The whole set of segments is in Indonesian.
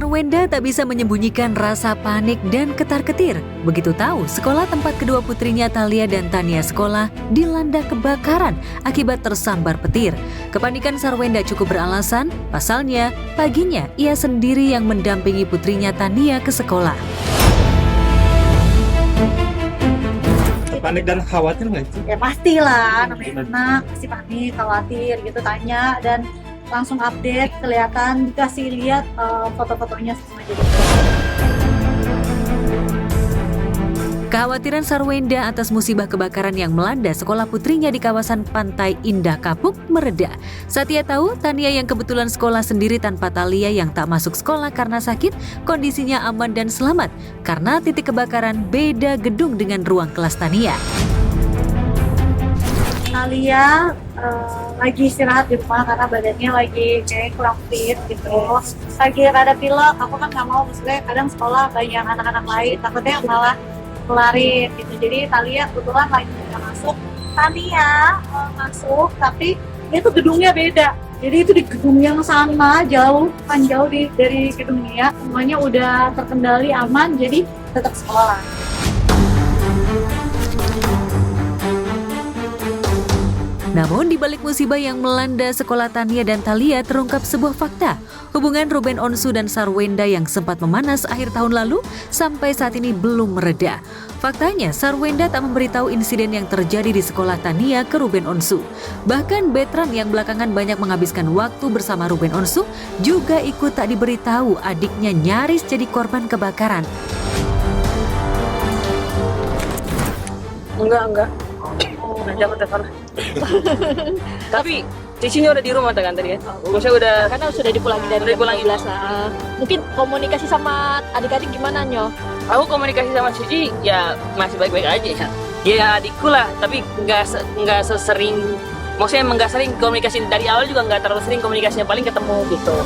Sarwenda tak bisa menyembunyikan rasa panik dan ketar-ketir. Begitu tahu sekolah tempat kedua putrinya Thalia dan Tania sekolah dilanda kebakaran akibat tersambar petir. Kepanikan Sarwenda cukup beralasan, pasalnya paginya ia sendiri yang mendampingi putrinya Tania ke sekolah. Panik dan khawatir nggak sih? Ya pastilah, namanya anak pasti panik, khawatir gitu, tanya dan langsung update, kelihatan, dikasih lihat foto-fotonya semua jadi. Kekhawatiran Sarwenda atas musibah kebakaran yang melanda sekolah putrinya di kawasan Pantai Indah Kapuk mereda. Saat ia tahu Tania yang kebetulan sekolah sendiri tanpa Thalia yang tak masuk sekolah karena sakit, kondisinya aman dan selamat karena titik kebakaran beda gedung dengan ruang kelas Tania. Thalia lagi istirahat di rumah karena badannya lagi kayak kurang fit gitu. Lagi rada pilek, aku kan nggak mau, maksudnya kadang sekolah banyak anak-anak lain, takutnya malah kelarin gitu. Jadi Thalia kebetulan lagi nggak masuk. Tania masuk, tapi itu gedungnya beda. Jadi itu di gedung yang sama, jauh dari gedungnya. Semuanya udah terkendali aman, jadi tetap sekolah. Namun di balik musibah yang melanda sekolah Tania dan Thalia terungkap sebuah fakta. Hubungan Ruben Onsu dan Sarwenda yang sempat memanas akhir tahun lalu sampai saat ini belum mereda. Faktanya, Sarwenda tak memberitahu insiden yang terjadi di sekolah Tania ke Ruben Onsu. Bahkan Betran yang belakangan banyak menghabiskan waktu bersama Ruben Onsu juga ikut tak diberitahu adiknya nyaris jadi korban kebakaran. Enggak. Nanti aku telepon. Tapi cicinya udah di rumah kan tadi kan? Bosnya udah Karena sudah dipulangin dari jam 12. Mungkin komunikasi sama adik-adik gimana Nyo? aku komunikasi sama Cici ya masih baik-baik aja ya. Dia adikku lah, tapi nggak sesering, maksudnya emang nggak sering komunikasi dari awal juga nggak terlalu sering komunikasinya, paling ketemu gitu.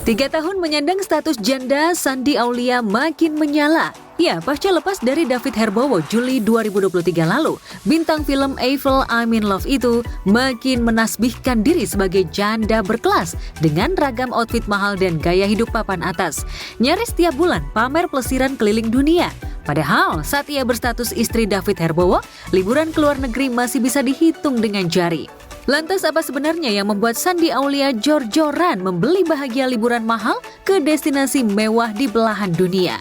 Tiga tahun menyandang status janda, Shandy Aulia makin menyala. Ya, pasca lepas dari David Herbowo Juli 2023 lalu, bintang film Eiffel I'm in Love itu makin menasbihkan diri sebagai janda berkelas dengan ragam outfit mahal dan gaya hidup papan atas. Nyaris tiap bulan pamer pelesiran keliling dunia. Padahal saat ia berstatus istri David Herbowo, liburan ke luar negeri masih bisa dihitung dengan jari. Lantas apa sebenarnya yang membuat Shandy Aulia jor-joran membeli bahagia liburan mahal ke destinasi mewah di belahan dunia?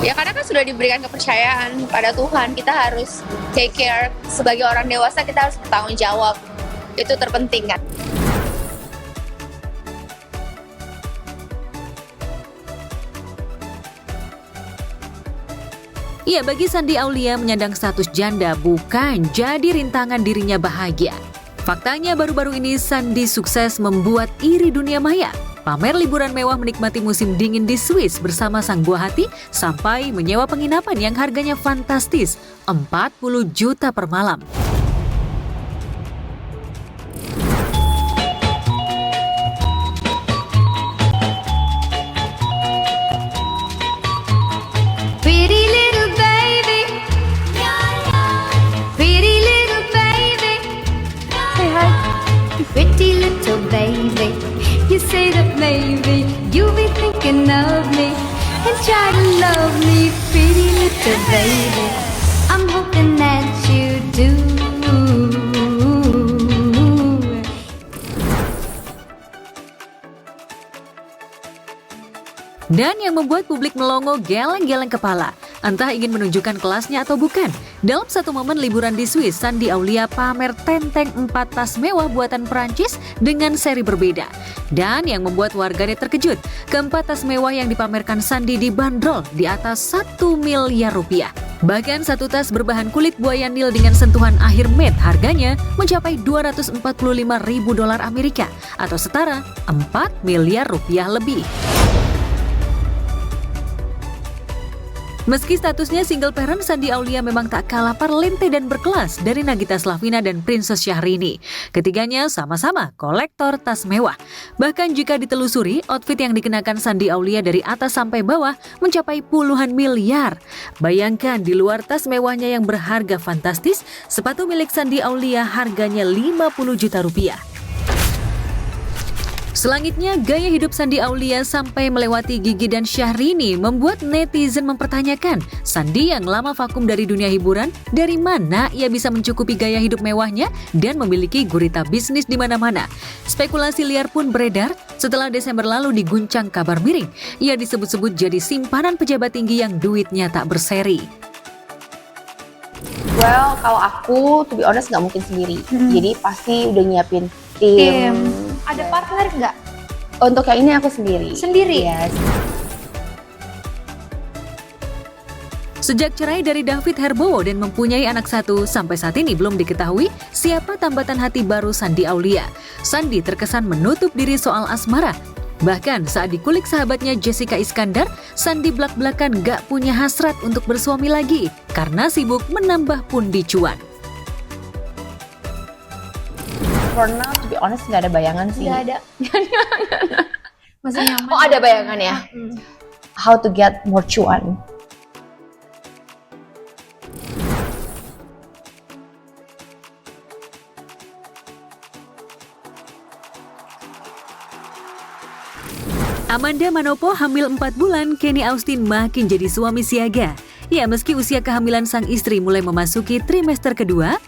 Ya karena kan sudah diberikan kepercayaan pada Tuhan, kita harus take care. Sebagai orang dewasa kita harus bertanggung jawab, itu terpenting kan. Iya, bagi Shandy Aulia menyandang status janda bukan jadi rintangan dirinya bahagia. Faktanya baru-baru ini Shandy sukses membuat iri dunia maya. Pamer liburan mewah menikmati musim dingin di Swiss bersama sang buah hati sampai menyewa penginapan yang harganya fantastis, 40 juta per malam. Pretty little baby, you say that maybe you'll be thinking of me and try to love me, pretty little baby. I'm hoping that you do. Dan yang membuat publik melongo geleng-geleng kepala, entah ingin menunjukkan kelasnya atau bukan. Dalam satu momen liburan di Swiss, Shandy Aulia pamer tenteng 4 tas mewah buatan Perancis dengan seri berbeda. Dan yang membuat warganet terkejut, keempat tas mewah yang dipamerkan Shandy dibanderol di atas 1 miliar rupiah. Bahkan satu tas berbahan kulit buaya Nil dengan sentuhan akhir matte harganya mencapai 245 ribu dolar Amerika atau setara 4 miliar rupiah lebih. Meski statusnya single parent, Shandy Aulia memang tak kalah parlente dan berkelas dari Nagita Slavina dan Princess Syahrini. Ketiganya sama-sama kolektor tas mewah. Bahkan jika ditelusuri, outfit yang dikenakan Shandy Aulia dari atas sampai bawah mencapai puluhan miliar. Bayangkan di luar tas mewahnya yang berharga fantastis, sepatu milik Shandy Aulia harganya 50 juta rupiah. Selanjutnya, gaya hidup Shandy Aulia sampai melewati Gigi dan Syahrini membuat netizen mempertanyakan, Shandy yang lama vakum dari dunia hiburan, dari mana ia bisa mencukupi gaya hidup mewahnya dan memiliki gurita bisnis di mana-mana. Spekulasi liar pun beredar setelah Desember lalu diguncang kabar miring. Ia disebut-sebut jadi simpanan pejabat tinggi yang duitnya tak berseri. Well, kalau aku, to be honest, nggak mungkin sendiri. Jadi pasti udah nyiapin tim. Ada partner nggak? Untuk yang ini aku sendiri. Sendiri? Yes. Sejak cerai dari David Herbowo dan mempunyai anak satu, sampai saat ini belum diketahui siapa tambatan hati baru Shandy Aulia. Shandy terkesan menutup diri soal asmara. Bahkan saat dikulik sahabatnya Jessica Iskandar, Shandy belak-belakan gak punya hasrat untuk bersuami lagi karena sibuk menambah pundi cuan. For now, to be honest, nggak ada bayangan sih. Nggak ada. Masih nyaman. Oh, ada bayangan ya? How to get more cuan. Amanda Manopo hamil 4 bulan, Kenny Austin makin jadi suami siaga. Ya, meski usia kehamilan sang istri mulai memasuki trimester kedua,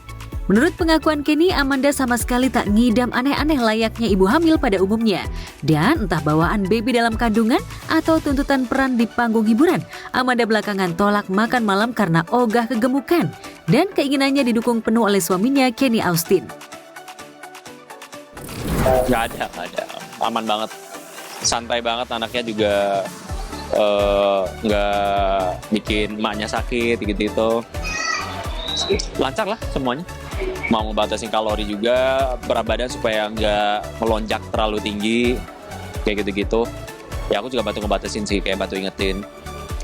menurut pengakuan Kenny, Amanda sama sekali tak ngidam aneh-aneh layaknya ibu hamil pada umumnya. Dan entah bawaan baby dalam kandungan atau tuntutan peran di panggung hiburan, Amanda belakangan tolak makan malam karena ogah kegemukan. Dan keinginannya didukung penuh oleh suaminya, Kenny Austin. Gak ada. Aman banget. Santai banget, anaknya juga nggak bikin emaknya sakit gitu-gitu. Lancar lah semuanya. Mau ngebatasin kalori juga, berat badan supaya nggak melonjak terlalu tinggi, kayak gitu-gitu. Ya aku juga bantu ngebatasin sih, kayak bantu ingetin,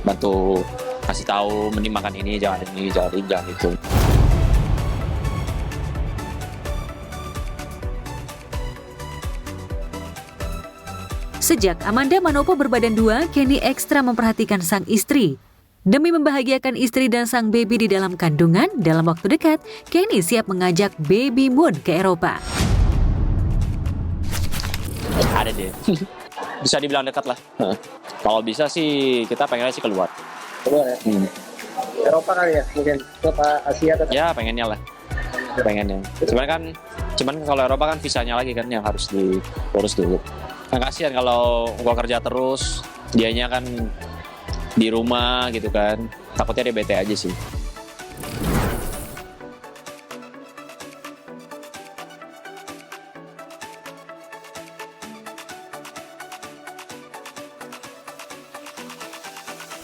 bantu kasih tahu mending makan ini, jangan itu. Sejak Amanda Manopo berbadan 2, Kenny ekstra memperhatikan sang istri. Demi membahagiakan istri dan sang baby di dalam kandungan, dalam waktu dekat, Kenny siap mengajak baby moon ke Eropa. Ada deh. Bisa dibilang dekat lah. Kalau bisa sih, kita pengennya sih keluar. Keluar ya? Eropa kali ya? Mungkin ke Asia atau? Ya pengennya lah. Pengennya. Cuman kalau Eropa kan visanya lagi kan yang harus diurus dulu. Nah, kasihan kalau gua kerja terus, dianya kan di rumah gitu kan. Takutnya dia bete aja sih.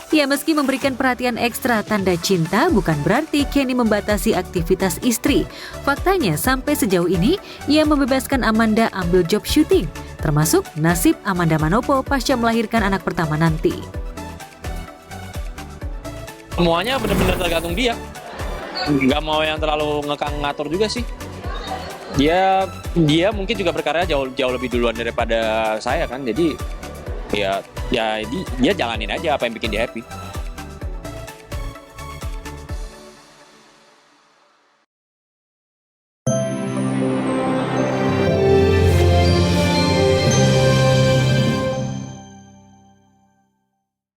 Ya, meski memberikan perhatian ekstra tanda cinta, bukan berarti Kenny membatasi aktivitas istri. Faktanya, sampai sejauh ini, ia membebaskan Amanda ambil job syuting, termasuk nasib Amanda Manopo pasca melahirkan anak pertama nanti. Semuanya benar-benar tergantung dia. Nggak mau yang terlalu ngekang ngatur juga sih. Dia mungkin juga berkarya jauh lebih duluan daripada saya kan. Jadi ya dia jalanin aja apa yang bikin dia happy.